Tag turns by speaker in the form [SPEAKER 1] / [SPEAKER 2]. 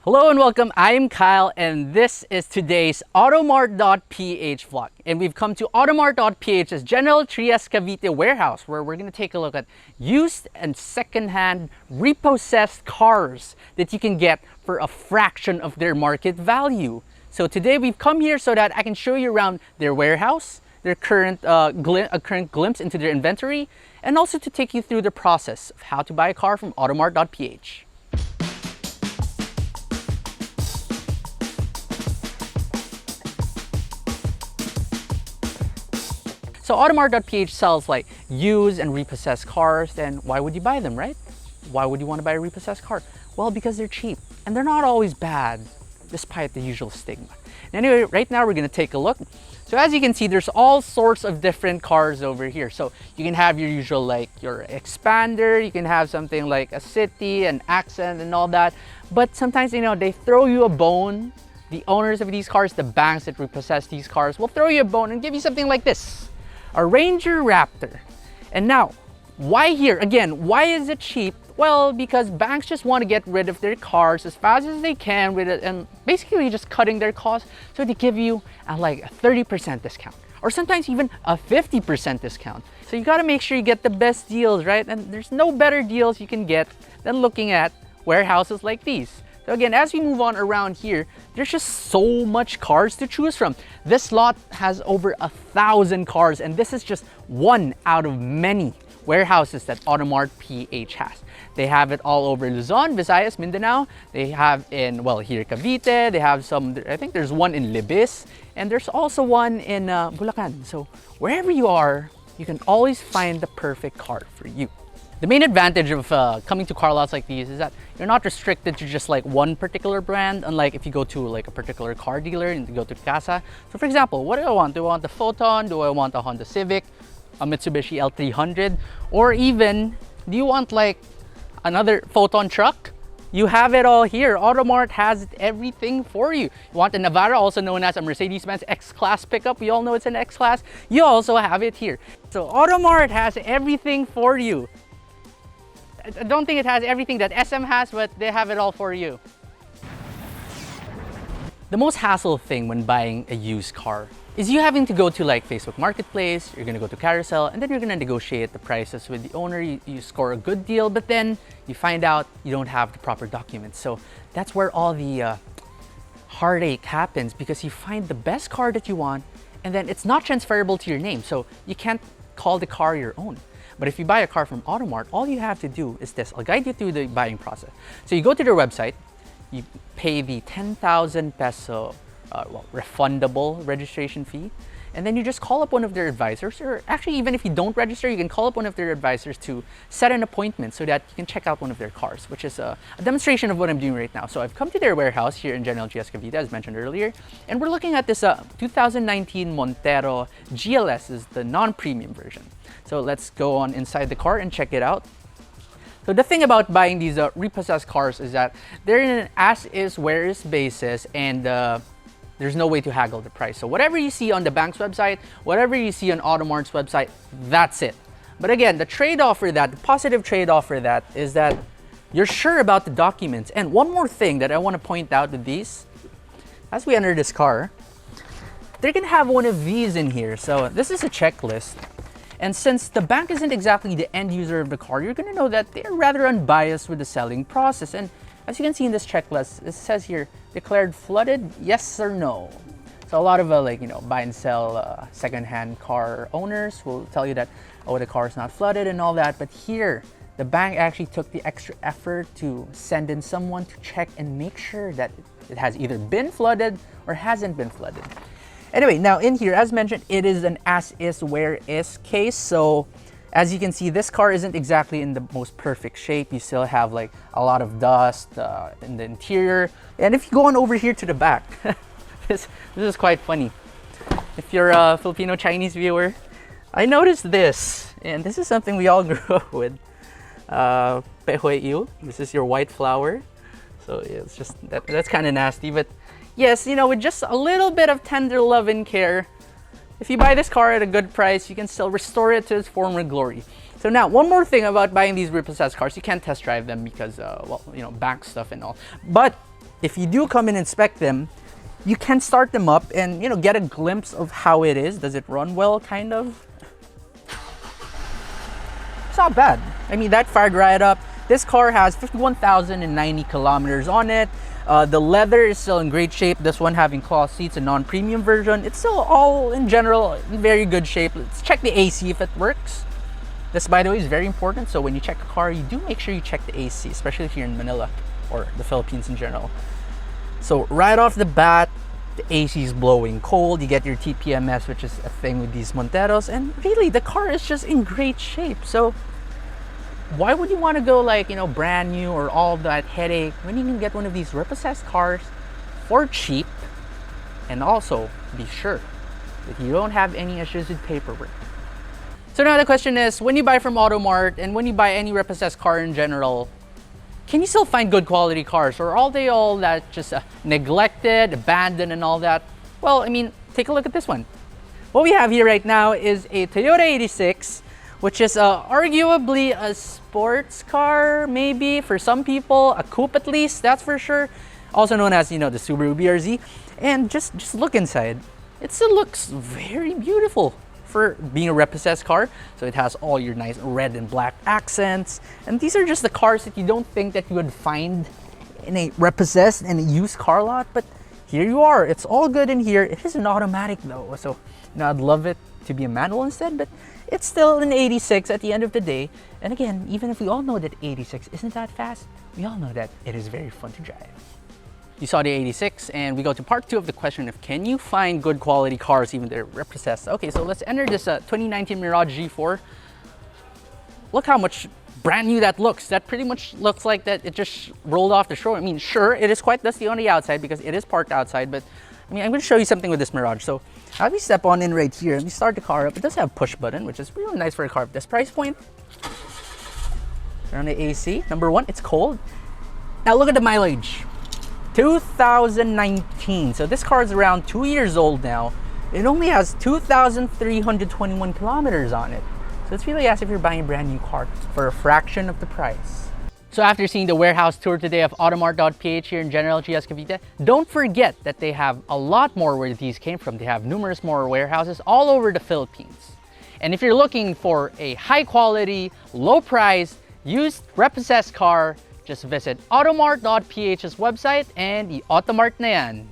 [SPEAKER 1] Hello and welcome, I'm Kyle and this is today's Automart.Ph vlog. And we've come to Automart.Ph's General Trias Cavite warehouse where we're going to take a look at used and second-hand repossessed cars that you can get for a fraction of their market value. So today we've come here so that I can show you around their warehouse, their current glimpse into their inventory, and also to take you through the process of how to buy a car from Automart.Ph. So Automart.Ph sells like used and repossessed cars. Then why would you buy them, right? Why would you want to buy a repossessed car? Well, because they're cheap and they're not always bad despite the usual stigma. Anyway, right now we're going to take a look. So as you can see, there's all sorts of different cars over here. So you can have your usual like your Expander, you can have something like a City, an Accent and all that. But sometimes, they throw you a bone. The owners of these cars, the banks that repossess these cars, will throw you a bone and give you something like this. A Ranger Raptor. And now, why here? Again, why is it cheap? Well, because banks just want to get rid of their cars as fast as they can with it, and basically just cutting their costs. So they give you like a 30% discount, or sometimes even a 50% discount. So you got to make sure you get the best deals, right? And there's no better deals you can get than looking at warehouses like these. So again, as we move on around here, there's just so much cars to choose from. This lot has over 1,000 cars, and this is just one out of many warehouses that Automart.Ph has. They have it all over Luzon, Visayas, Mindanao. They have in, well, here Cavite. They have some, I think there's one in Libis, and there's also one in Bulacan. So wherever you are, you can always find the perfect car for you. The main advantage of coming to car lots like these is that you're not restricted to just like one particular brand, unlike if you go to like a particular car dealer and you go to Casa. So for example, what do I want? Do I want the Photon? Do I want a Honda Civic, a Mitsubishi L300? Or even, do you want like another Photon truck? You have it all here. Automart has everything for you. You want a Navara, also known as a Mercedes-Benz X-Class pickup. We all know it's an X-Class. You also have it here. So Automart has everything for you. I don't think it has everything that SM has, but they have it all for you. The most hassle thing when buying a used car is you having to go to like Facebook Marketplace, you're gonna go to Carousel, and then you're gonna negotiate the prices with the owner. You score a good deal, but then you find out you don't have the proper documents. So that's where all the heartache happens, because you find the best car that you want, and then it's not transferable to your name. So you can't call the car your own. But if you buy a car from Automart, all you have to do is this. I'll guide you through the buying process. So you go to their website, you pay the 10,000 peso refundable registration fee, and then you just call up one of their advisors, or actually even if you don't register, you can call up one of their advisors to set an appointment so that you can check out one of their cars, which is a demonstration of what I'm doing right now. So I've come to their warehouse here in General Trias Cavite, as mentioned earlier, and we're looking at this 2019 Montero GLS, is the non-premium version. So let's go on inside the car and check it out. So the thing about buying these repossessed cars is that they're in an as-is, where-is basis, and there's no way to haggle the price. So whatever you see on the bank's website, whatever you see on Automart's website, that's it. But again, the trade-off for that, the positive trade-off for that is that you're sure about the documents. And one more thing that I want to point out with these, as we enter this car, they're gonna have one of these in here. So this is a checklist. And since the bank isn't exactly the end user of the car, you're gonna know that they're rather unbiased with the selling process. And as you can see in this checklist, it says here, declared flooded, yes or no. So a lot of buy and sell second-hand car owners will tell you that, oh, the car is not flooded and all that. But here, the bank actually took the extra effort to send in someone to check and make sure that it has either been flooded or hasn't been flooded. Anyway, now in here, as mentioned, it is an as-is, where-is case. So as you can see, this car isn't exactly in the most perfect shape. You still have like a lot of dust in the interior. And if you go on over here to the back, this is quite funny. If you're a Filipino Chinese viewer, I noticed this, and this is something we all grew up with. Pehueyu. This is your white flower. So yeah, it's just that's kind of nasty, but yes, with just a little bit of tender love and care, if you buy this car at a good price, you can still restore it to its former glory. So now, one more thing about buying these repossessed cars, you can't test drive them because, bank stuff and all. But if you do come and inspect them, you can start them up and, you know, get a glimpse of how it is. Does it run well, kind of? It's not bad. I mean, that fired right up. This car has 51,090 kilometers on it. The leather is still in great shape. This one having cloth seats, a non-premium version. It's still all in general in very good shape. Let's check the AC if it works. This, by the way, is very important. So when you check a car, you do make sure you check the AC, especially here in Manila or the Philippines in general. So right off the bat, the AC is blowing cold. You get your TPMS, which is a thing with these Monteros. And really, the car is just in great shape. So why would you want to go like, you know, brand new or all that headache when you can get one of these repossessed cars for cheap, and also be sure that you don't have any issues with paperwork? So now the question is, when you buy from Automart and when you buy any repossessed car in general, can you still find good quality cars, or are they all that just neglected, abandoned and all that? Well, I mean, take a look at this one. What we have here right now is a Toyota 86, which is arguably a sports car, maybe for some people, a coupe at least, that's for sure. Also known as, you know, the Subaru BRZ. And just look inside. It still looks very beautiful for being a repossessed car. So it has all your nice red and black accents. And these are just the cars that you don't think that you would find in a repossessed and a used car lot. But here you are. It's all good in here. It is an automatic though. So, you know, I'd love it to be a manual instead, but it's still an 86 at the end of the day. And again, even if we all know that 86 isn't that fast, we all know that it is very fun to drive. You saw the 86, and we go to part 2 of the question of can you find good quality cars even they're repossessed? Okay, so let's enter this 2019 Mirage G4. Look how much brand new that looks. That pretty much looks like that it just rolled off the shore. I mean, sure, it is quite dusty on the outside because it is parked outside, but I mean, I'm going to show you something with this Mirage. So as we step on in right here and we start the car up, it does have a push button, which is really nice for a car of this price point. Turn on the AC. Number one, it's cold. Now look at the mileage. 2019. So this car is around 2 years old now. It only has 2,321 kilometers on it. So it's really as if you're buying a brand new car for a fraction of the price. So after seeing the warehouse tour today of Automart.Ph here in General Trias, Cavite, don't forget that they have a lot more where these came from. They have numerous more warehouses all over the Philippines. And if you're looking for a high quality, low price, used repossessed car, just visit Automart.Ph's website and the Automart na yan.